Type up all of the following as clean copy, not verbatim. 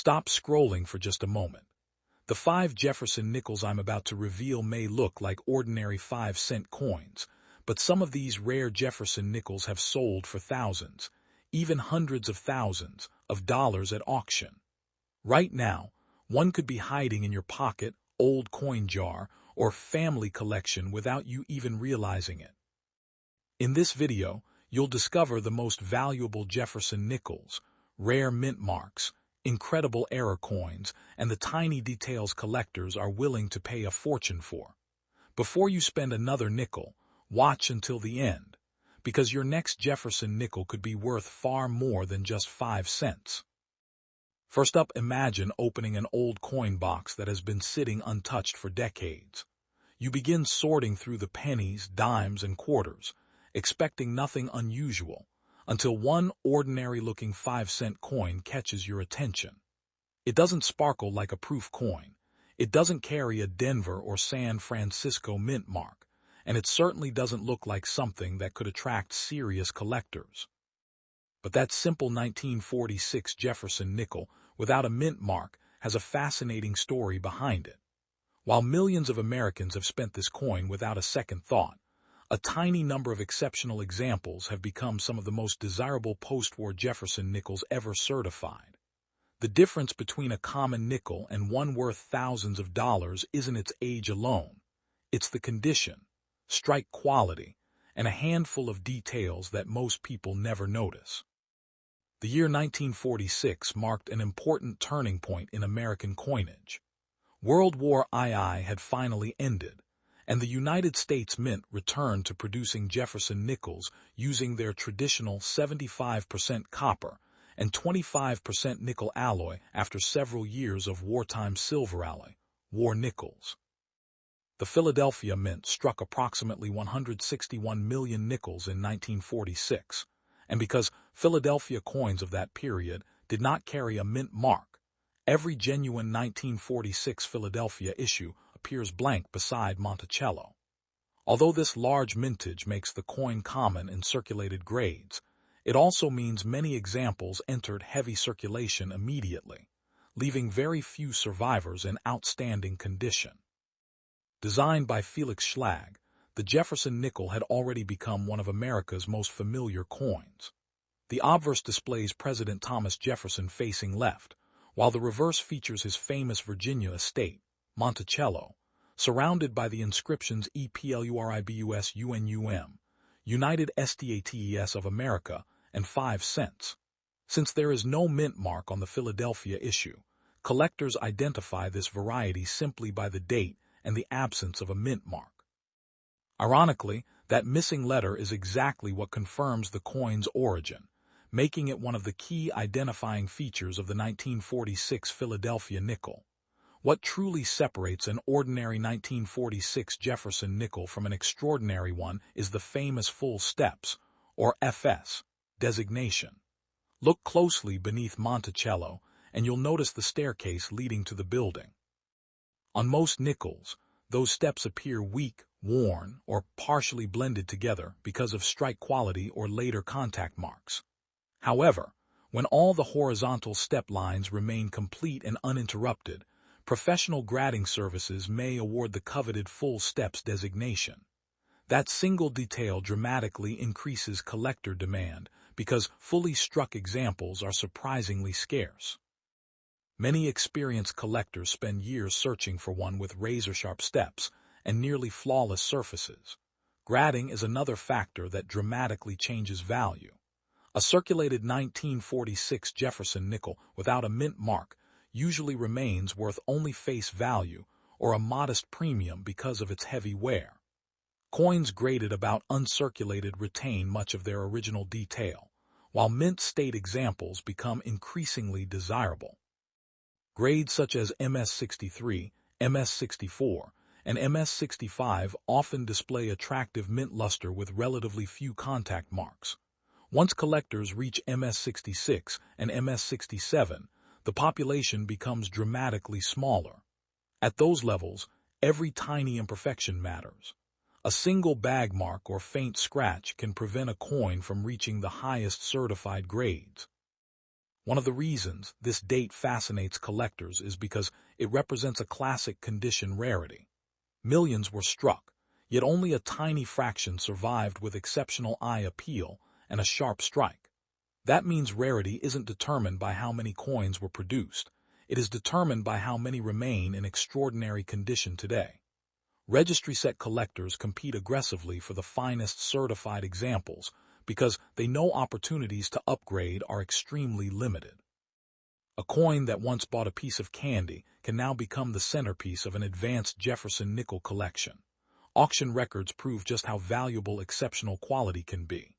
Stop scrolling for just a moment. The 5 Jefferson Nickels I'm about to reveal may look like ordinary 5-cent coins, but some of these rare Jefferson Nickels have sold for thousands, even hundreds of thousands, of dollars at auction. Right now, one could be hiding in your pocket, old coin jar, or family collection without you even realizing it. In this video, you'll discover the most valuable Jefferson Nickels, rare mint marks, incredible error coins, and the tiny details collectors are willing to pay a fortune for. Before you spend another nickel, watch until the end, because your next Jefferson Nickel could be worth far more than just 5 cents. First up, imagine opening an old coin box that has been sitting untouched for decades. You begin sorting through the pennies, dimes, and quarters, expecting nothing unusual, until one ordinary-looking 5-cent coin catches your attention. It doesn't sparkle like a proof coin. It doesn't carry a Denver or San Francisco mint mark, and it certainly doesn't look like something that could attract serious collectors. But that simple 1946 Jefferson Nickel, without a mint mark, has a fascinating story behind it. While millions of Americans have spent this coin without a second thought, a tiny number of exceptional examples have become some of the most desirable post-war Jefferson Nickels ever certified. The difference between a common nickel and one worth thousands of dollars isn't its age alone. It's the condition, strike quality, and a handful of details that most people never notice. The year 1946 marked an important turning point in American coinage. World War II had finally ended, and the United States Mint returned to producing Jefferson Nickels using their traditional 75% copper and 25% nickel alloy after several years of wartime silver alloy, war nickels. The Philadelphia Mint struck approximately 161 million nickels in 1946, and because Philadelphia coins of that period did not carry a mint mark, every genuine 1946 Philadelphia issue appears blank beside Monticello. Although this large mintage makes the coin common in circulated grades, it also means many examples entered heavy circulation immediately, leaving very few survivors in outstanding condition. Designed by Felix Schlag, the Jefferson Nickel had already become one of America's most familiar coins. The obverse displays President Thomas Jefferson facing left, while the reverse features his famous Virginia estate, Monticello, surrounded by the inscriptions EPLURIBUS UNUM, United States of America, and 5 cents. Since there is no mint mark on the Philadelphia issue, collectors identify this variety simply by the date and the absence of a mint mark. Ironically, that missing letter is exactly what confirms the coin's origin, making it one of the key identifying features of the 1946 Philadelphia nickel. What truly separates an ordinary 1946 Jefferson Nickel from an extraordinary one is the famous full steps, or FS, designation. Look closely beneath Monticello, and you'll notice the staircase leading to the building. On most nickels, those steps appear weak, worn, or partially blended together because of strike quality or later contact marks. However, when all the horizontal step lines remain complete and uninterrupted, professional grading services may award the coveted full steps designation. That single detail dramatically increases collector demand because fully struck examples are surprisingly scarce. Many experienced collectors spend years searching for one with razor-sharp steps and nearly flawless surfaces. Grading is another factor that dramatically changes value. A circulated 1946 Jefferson Nickel without a mint mark usually remains worth only face value or a modest premium because of its heavy wear. Coins graded about uncirculated retain much of their original detail, while mint state examples become increasingly desirable. Grades such as MS63, MS64, and MS65 often display attractive mint luster with relatively few contact marks. Once collectors reach MS66 and MS67, the population becomes dramatically smaller. At those levels, every tiny imperfection matters. A single bag mark or faint scratch can prevent a coin from reaching the highest certified grades. One of the reasons this date fascinates collectors is because it represents a classic condition rarity. Millions were struck, yet only a tiny fraction survived with exceptional eye appeal and a sharp strike. That means rarity isn't determined by how many coins were produced. It is determined by how many remain in extraordinary condition today. Registry set collectors compete aggressively for the finest certified examples because they know opportunities to upgrade are extremely limited. A coin that once bought a piece of candy can now become the centerpiece of an advanced Jefferson Nickel collection. Auction records prove just how valuable exceptional quality can be.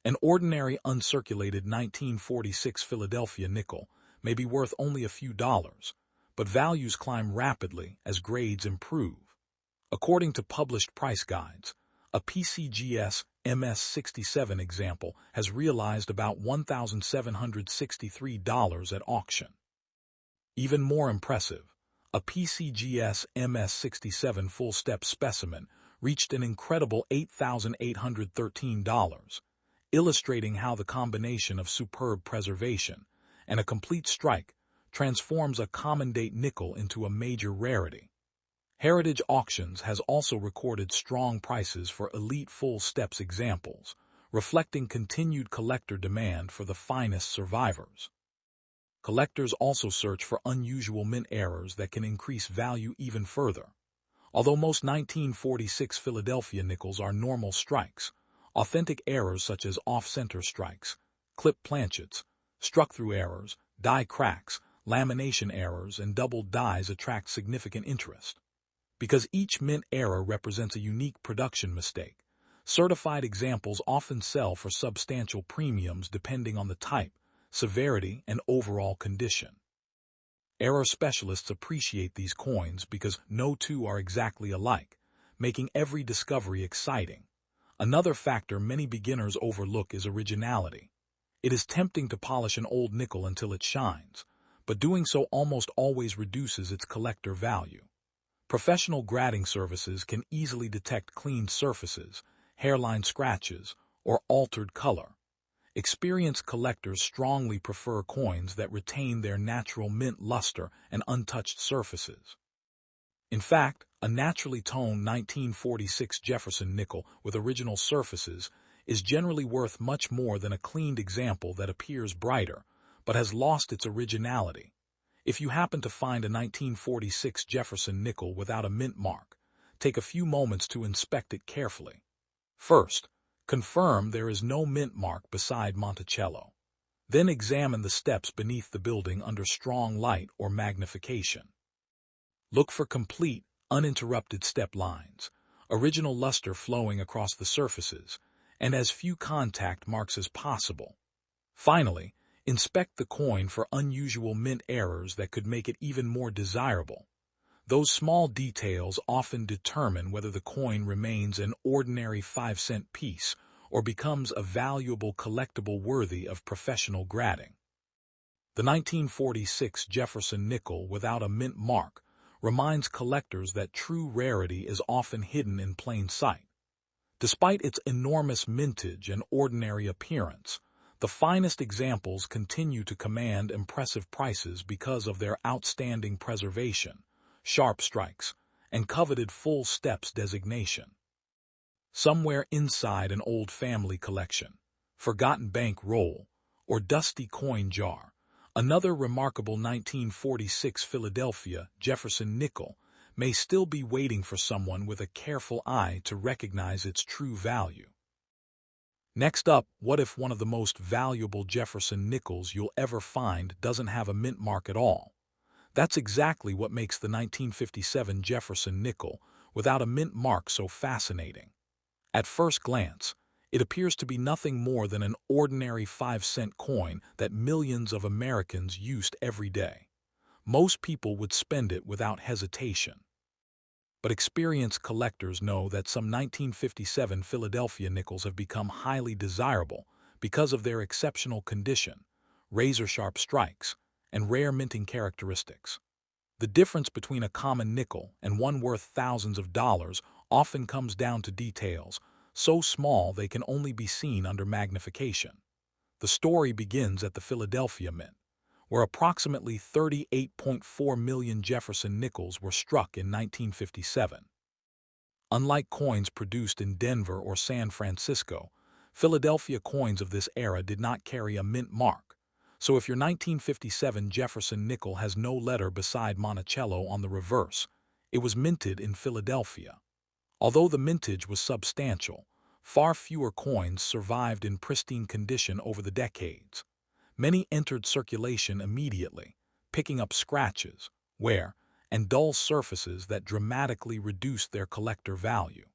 An ordinary uncirculated 1946 Philadelphia nickel may be worth only a few dollars, but values climb rapidly as grades improve. According to published price guides, a PCGS MS-67 example has realized about $1,763 at auction. Even more impressive, a PCGS MS-67 full-step specimen reached an incredible $8,813, illustrating how the combination of superb preservation and a complete strike transforms a common-date nickel into a major rarity. Heritage Auctions has also recorded strong prices for elite full steps examples, reflecting continued collector demand for the finest survivors. Collectors also search for unusual mint errors that can increase value even further. Although most 1946 Philadelphia nickels are normal strikes, authentic errors such as off-center strikes, clip planchets, struck-through errors, die cracks, lamination errors, and doubled dies attract significant interest. Because each mint error represents a unique production mistake, certified examples often sell for substantial premiums depending on the type, severity, and overall condition. Error specialists appreciate these coins because no two are exactly alike, making every discovery exciting. Another factor many beginners overlook is originality. It is tempting to polish an old nickel until it shines, but doing so almost always reduces its collector value. Professional grading services can easily detect cleaned surfaces, hairline scratches, or altered color. Experienced collectors strongly prefer coins that retain their natural mint luster and untouched surfaces. In fact, a naturally toned 1946 Jefferson nickel with original surfaces is generally worth much more than a cleaned example that appears brighter, but has lost its originality. If you happen to find a 1946 Jefferson nickel without a mint mark, take a few moments to inspect it carefully. First, confirm there is no mint mark beside Monticello. Then examine the steps beneath the building under strong light or magnification. Look for complete, uninterrupted step lines, original luster flowing across the surfaces, and as few contact marks as possible. Finally, inspect the coin for unusual mint errors that could make it even more desirable. Those small details often determine whether the coin remains an ordinary 5-cent piece or becomes a valuable collectible worthy of professional grading. The 1946 Jefferson nickel without a mint mark reminds collectors that true rarity is often hidden in plain sight. Despite its enormous mintage and ordinary appearance, the finest examples continue to command impressive prices because of their outstanding preservation, sharp strikes, and coveted full steps designation. Somewhere inside an old family collection, forgotten bank roll, or dusty coin jar, another remarkable 1946 Philadelphia Jefferson nickel may still be waiting for someone with a careful eye to recognize its true value. Next up, what if one of the most valuable Jefferson nickels you'll ever find doesn't have a mint mark at all? That's exactly what makes the 1957 Jefferson nickel without a mint mark so fascinating. At first glance, it appears to be nothing more than an ordinary 5-cent coin that millions of Americans used every day. Most people would spend it without hesitation. But experienced collectors know that some 1957 Philadelphia nickels have become highly desirable because of their exceptional condition, razor-sharp strikes, and rare minting characteristics. The difference between a common nickel and one worth thousands of dollars often comes down to details, so small they can only be seen under magnification. The story begins at the Philadelphia Mint, where approximately 38.4 million Jefferson Nickels were struck in 1957. Unlike coins produced in Denver or San Francisco, Philadelphia coins of this era did not carry a mint mark, so if your 1957 Jefferson nickel has no letter beside Monticello on the reverse, it was minted in Philadelphia. Although the mintage was substantial, far fewer coins survived in pristine condition over the decades. Many entered circulation immediately, picking up scratches, wear, and dull surfaces that dramatically reduced their collector value.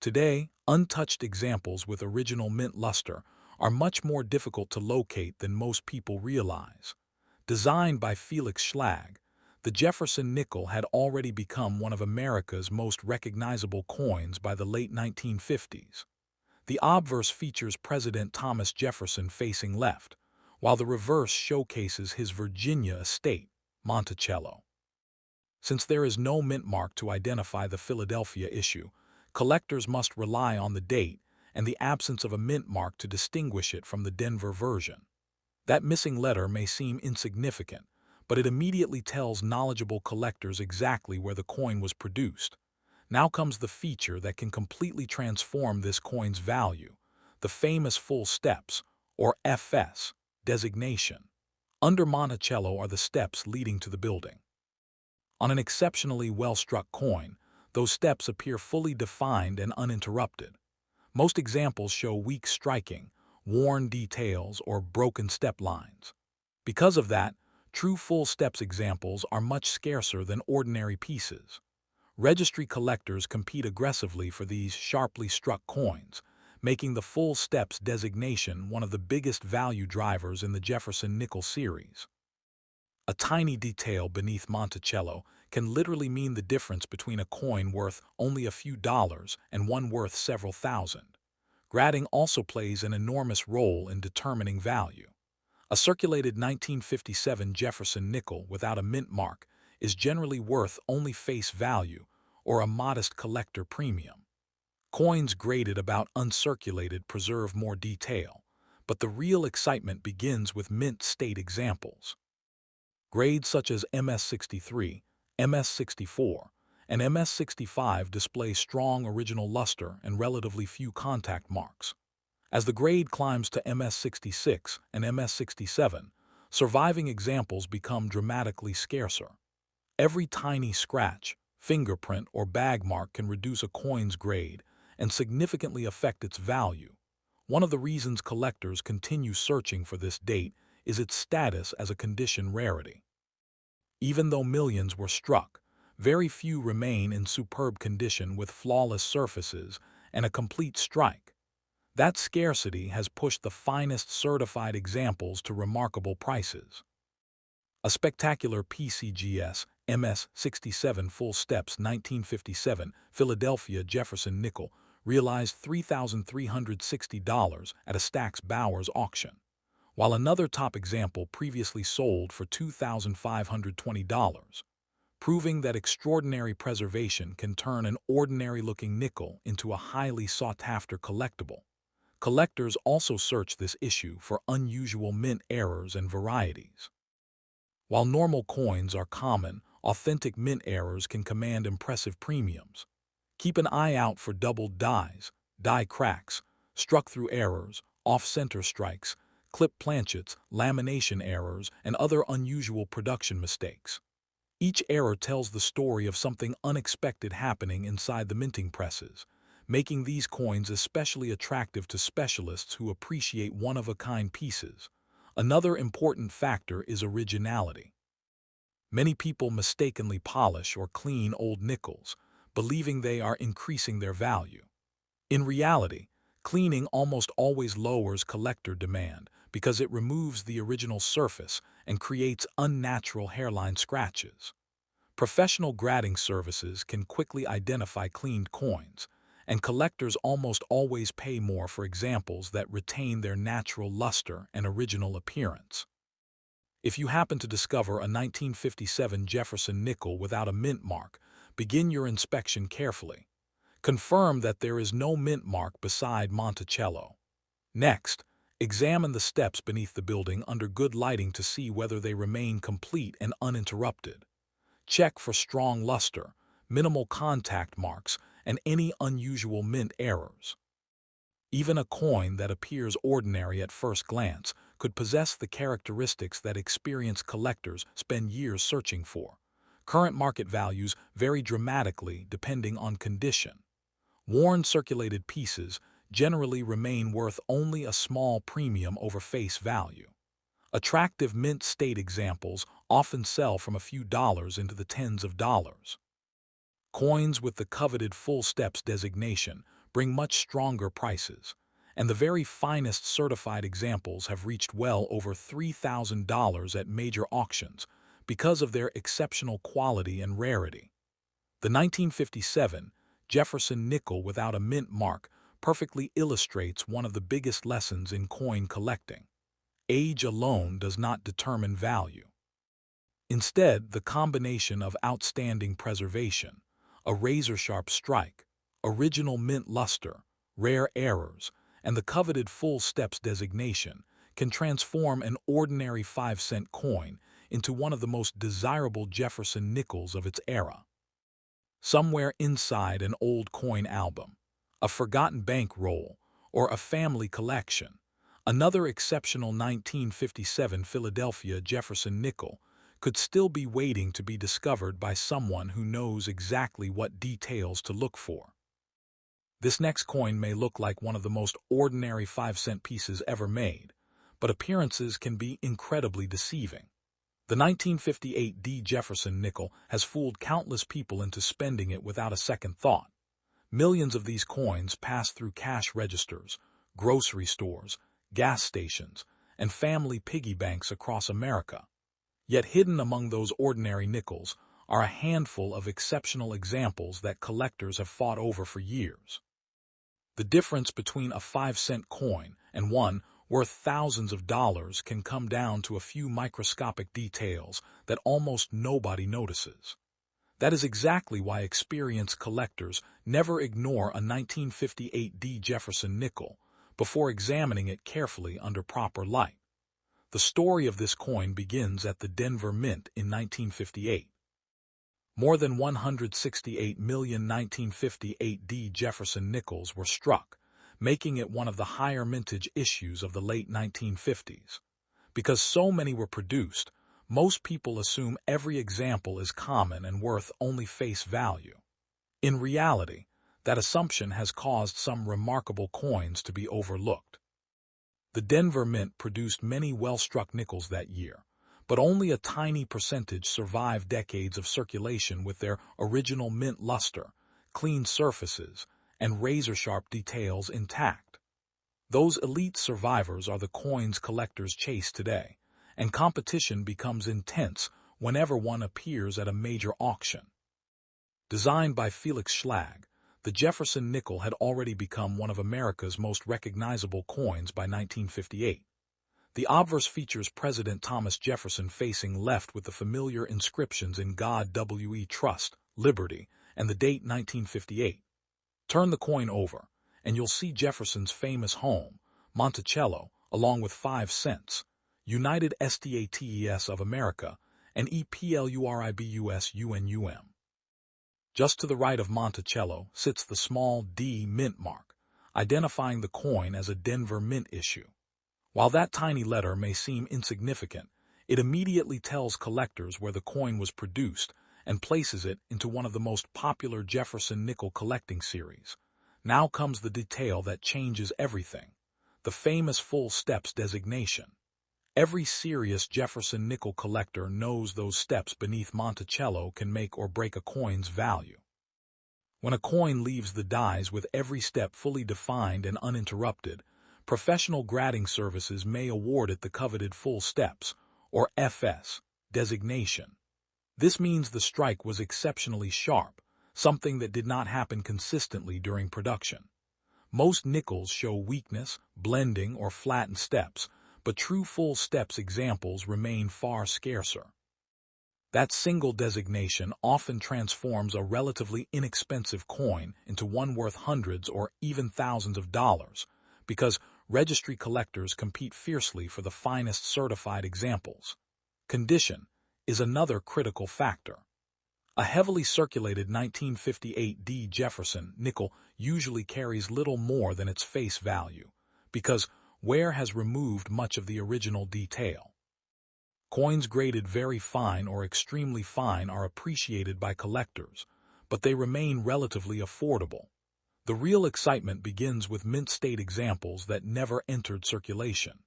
Today, untouched examples with original mint luster are much more difficult to locate than most people realize. Designed by Felix Schlag, the Jefferson nickel had already become one of America's most recognizable coins by the late 1950s. The obverse features President Thomas Jefferson facing left, while the reverse showcases his Virginia estate, Monticello. Since there is no mint mark to identify the Philadelphia issue, collectors must rely on the date and the absence of a mint mark to distinguish it from the Denver version. That missing letter may seem insignificant, but it immediately tells knowledgeable collectors exactly where the coin was produced. Now comes the feature that can completely transform this coin's value, the famous full steps, or FS, designation. Under Monticello are the steps leading to the building. On an exceptionally well-struck coin, those steps appear fully defined and uninterrupted. Most examples show weak striking, worn details, or broken step lines. Because of that, true full steps examples are much scarcer than ordinary pieces. Registry collectors compete aggressively for these sharply struck coins, making the full steps designation one of the biggest value drivers in the Jefferson Nickel series. A tiny detail beneath Monticello can literally mean the difference between a coin worth only a few dollars and one worth several thousand. Grading also plays an enormous role in determining value. A circulated 1957 Jefferson nickel without a mint mark is generally worth only face value or a modest collector premium. Coins graded about uncirculated preserve more detail, but the real excitement begins with mint state examples. Grades such as MS63, MS64, and MS65 display strong original luster and relatively few contact marks. As the grade climbs to MS66 and MS67, surviving examples become dramatically scarcer. Every tiny scratch, fingerprint, or bag mark can reduce a coin's grade and significantly affect its value. One of the reasons collectors continue searching for this date is its status as a condition rarity. Even though millions were struck, very few remain in superb condition with flawless surfaces and a complete strike. That scarcity has pushed the finest certified examples to remarkable prices. A spectacular PCGS MS67 full steps 1957 Philadelphia Jefferson nickel realized $3,360 at a Stack's Bowers auction, while another top example previously sold for $2,520, proving that extraordinary preservation can turn an ordinary-looking nickel into a highly sought-after collectible. Collectors also search this issue for unusual mint errors and varieties. While normal coins are common, authentic mint errors can command impressive premiums. Keep an eye out for doubled dies, die cracks, struck-through errors, off-center strikes, clip planchets, lamination errors, and other unusual production mistakes. Each error tells the story of something unexpected happening inside the minting presses, making these coins especially attractive to specialists who appreciate one-of-a-kind pieces. Another important factor is originality. Many people mistakenly polish or clean old nickels, believing they are increasing their value. In reality, cleaning almost always lowers collector demand because it removes the original surface and creates unnatural hairline scratches. Professional grading services can quickly identify cleaned coins, and collectors almost always pay more for examples that retain their natural luster and original appearance. If you happen to discover a 1957 Jefferson nickel without a mint mark, begin your inspection carefully. Confirm that there is no mint mark beside Monticello. Next, Examine the steps beneath the building under good lighting to see whether they remain complete and uninterrupted. Check for strong luster, minimal contact marks, and any unusual mint errors. Even a coin that appears ordinary at first glance could possess the characteristics that experienced collectors spend years searching for. Current market values vary dramatically depending on condition. Worn circulated pieces generally remain worth only a small premium over face value. Attractive mint state examples often sell from a few dollars into the tens of dollars. Coins with the coveted full steps designation bring much stronger prices, and the very finest certified examples have reached well over $3,000 at major auctions because of their exceptional quality and rarity. The 1957 Jefferson Nickel without a mint mark perfectly illustrates one of the biggest lessons in coin collecting. Age alone does not determine value. Instead, the combination of outstanding preservation, a razor-sharp strike, original mint luster, rare errors, and the coveted full steps designation can transform an ordinary 5-cent coin into one of the most desirable Jefferson Nickels of its era. Somewhere inside an old coin album, a forgotten bank roll, or a family collection, another exceptional 1957 Philadelphia Jefferson Nickel could still be waiting to be discovered by someone who knows exactly what details to look for. This next coin may look like one of the most ordinary 5-cent pieces ever made, but appearances can be incredibly deceiving. The 1958 D. Jefferson Nickel has fooled countless people into spending it without a second thought. Millions of these coins pass through cash registers, grocery stores, gas stations, and family piggy banks across America. Yet hidden among those ordinary nickels are a handful of exceptional examples that collectors have fought over for years. The difference between a 5-cent coin and one worth thousands of dollars can come down to a few microscopic details that almost nobody notices. That is exactly why experienced collectors never ignore a 1958 D. Jefferson Nickel before examining it carefully under proper light. The story of this coin begins at the Denver Mint in 1958. More than 168 million 1958 D. Jefferson Nickels were struck, making it one of the higher mintage issues of the late 1950s. Because so many were produced, most people assume every example is common and worth only face value. In reality, that assumption has caused some remarkable coins to be overlooked. The Denver Mint produced many well-struck nickels that year, but only a tiny percentage survived decades of circulation with their original mint luster, clean surfaces, and razor-sharp details intact. Those elite survivors are the coins collectors chase today, and competition becomes intense whenever one appears at a major auction. Designed by Felix Schlag, the Jefferson Nickel had already become one of America's most recognizable coins by 1958. The obverse features President Thomas Jefferson facing left with the familiar inscriptions in God We Trust, Liberty, and the date 1958. Turn the coin over, and you'll see Jefferson's famous home, Monticello, along with 5 cents, United States of America, and EPLURIBUS UNUM. Just to the right of Monticello sits the small D mint mark, identifying the coin as a Denver Mint issue. While that tiny letter may seem insignificant, it immediately tells collectors where the coin was produced and places it into one of the most popular Jefferson Nickel collecting series. Now comes the detail that changes everything: the famous full steps designation. Every serious Jefferson Nickel collector knows those steps beneath Monticello can make or break a coin's value. When a coin leaves the dies with every step fully defined and uninterrupted, professional grading services may award it the coveted full steps, or FS, designation. This means the strike was exceptionally sharp, something that did not happen consistently during production. Most nickels show weakness, blending, or flattened steps, but true full steps examples remain far scarcer. That single designation often transforms a relatively inexpensive coin into one worth hundreds or even thousands of dollars, because registry collectors compete fiercely for the finest certified examples. Condition is another critical factor. A heavily circulated 1958 D Jefferson nickel usually carries little more than its face value, because wear has removed much of the original detail. Coins graded very fine or extremely fine are appreciated by collectors, but they remain relatively affordable. The real excitement begins with mint-state examples that never entered circulation.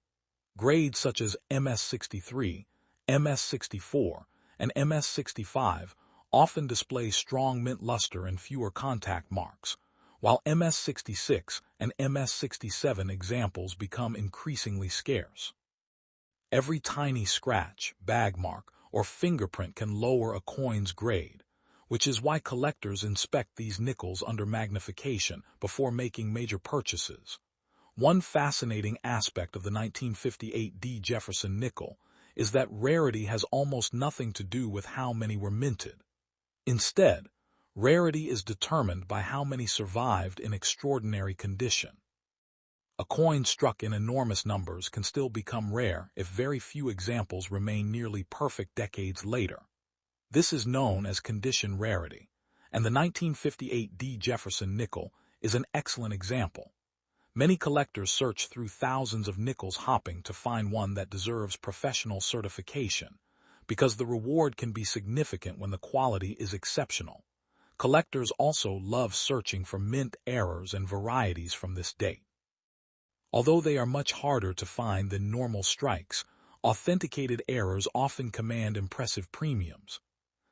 Grades such as MS63, MS64, and MS65 often display strong mint luster and fewer contact marks, while MS66 and MS67 examples become increasingly scarce. Every tiny scratch, bag mark, or fingerprint can lower a coin's grade, which is why collectors inspect these nickels under magnification before making major purchases. One fascinating aspect of the 1958 D Jefferson nickel is that rarity has almost nothing to do with how many were minted. Instead, rarity is determined by how many survived in extraordinary condition. A coin struck in enormous numbers can still become rare if very few examples remain nearly perfect decades later. This is known as condition rarity, and the 1958 D Jefferson nickel is an excellent example. Many collectors search through thousands of nickels hopping to find one that deserves professional certification, because the reward can be significant when the quality is exceptional. Collectors also love searching for mint errors and varieties from this date. Although they are much harder to find than normal strikes, authenticated errors often command impressive premiums.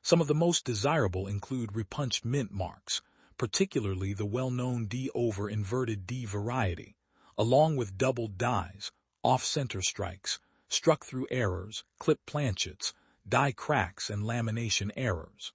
Some of the most desirable include repunched mint marks, particularly the well-known D over inverted D variety, along with doubled dies, off-center strikes, struck-through errors, clip planchets, die cracks, and lamination errors.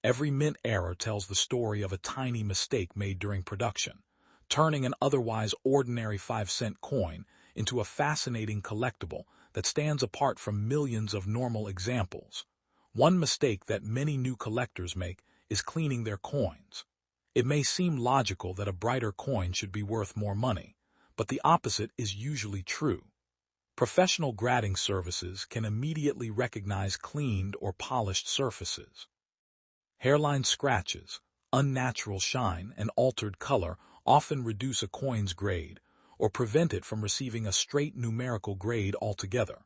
Every mint error tells the story of a tiny mistake made during production, turning an otherwise ordinary 5-cent coin into a fascinating collectible that stands apart from millions of normal examples. One mistake that many new collectors make is cleaning their coins. It may seem logical that a brighter coin should be worth more money, but the opposite is usually true. Professional grading services can immediately recognize cleaned or polished surfaces. Hairline scratches, unnatural shine, and altered color often reduce a coin's grade or prevent it from receiving a straight numerical grade altogether.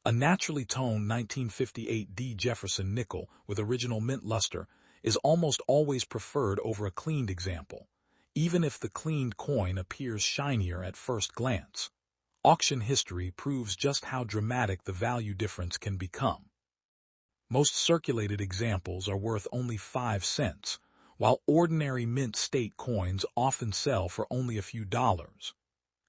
A naturally toned 1958 D Jefferson nickel with original mint luster is almost always preferred over a cleaned example, even if the cleaned coin appears shinier at first glance. Auction history proves just how dramatic the value difference can become. Most circulated examples are worth only 5 cents, while ordinary mint state coins often sell for only a few dollars.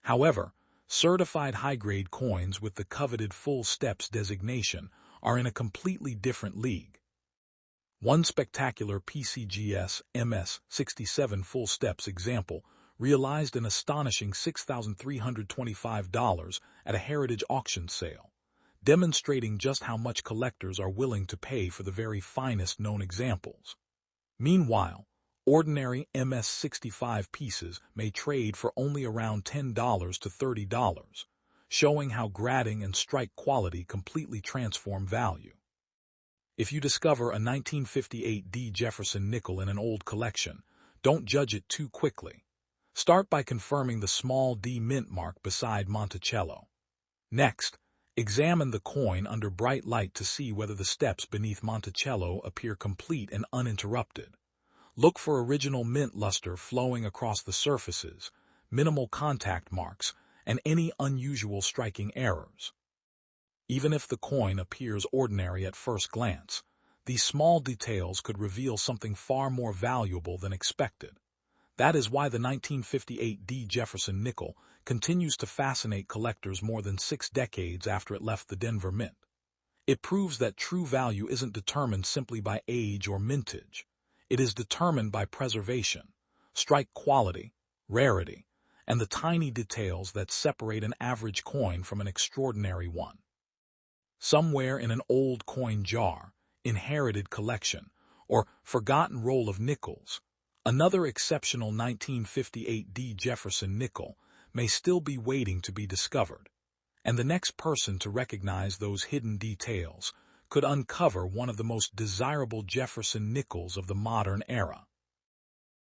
However, certified high-grade coins with the coveted full steps designation are in a completely different league. One spectacular PCGS MS67 full steps example realized an astonishing $6,325 at a heritage auction sale, demonstrating just how much collectors are willing to pay for the very finest known examples. Meanwhile, ordinary MS65 pieces may trade for only around $10 to $30, showing how grading and strike quality completely transform value. If you discover a 1958 D Jefferson nickel in an old collection, don't judge it too quickly. Start by confirming the small D mint mark beside Monticello. Next, examine the coin under bright light to see whether the steps beneath Monticello appear complete and uninterrupted. Look for original mint luster flowing across the surfaces, minimal contact marks, and any unusual striking errors. Even if the coin appears ordinary at first glance, these small details could reveal something far more valuable than expected. That is why the 1958 D Jefferson nickel continues to fascinate collectors more than 6 decades after it left the Denver Mint. It proves that true value isn't determined simply by age or mintage. It is determined by preservation, strike quality, rarity, and the tiny details that separate an average coin from an extraordinary one. Somewhere in an old coin jar, inherited collection, or forgotten roll of nickels, another exceptional 1958 D Jefferson nickel may still be waiting to be discovered, and the next person to recognize those hidden details could uncover one of the most desirable Jefferson Nickels of the modern era.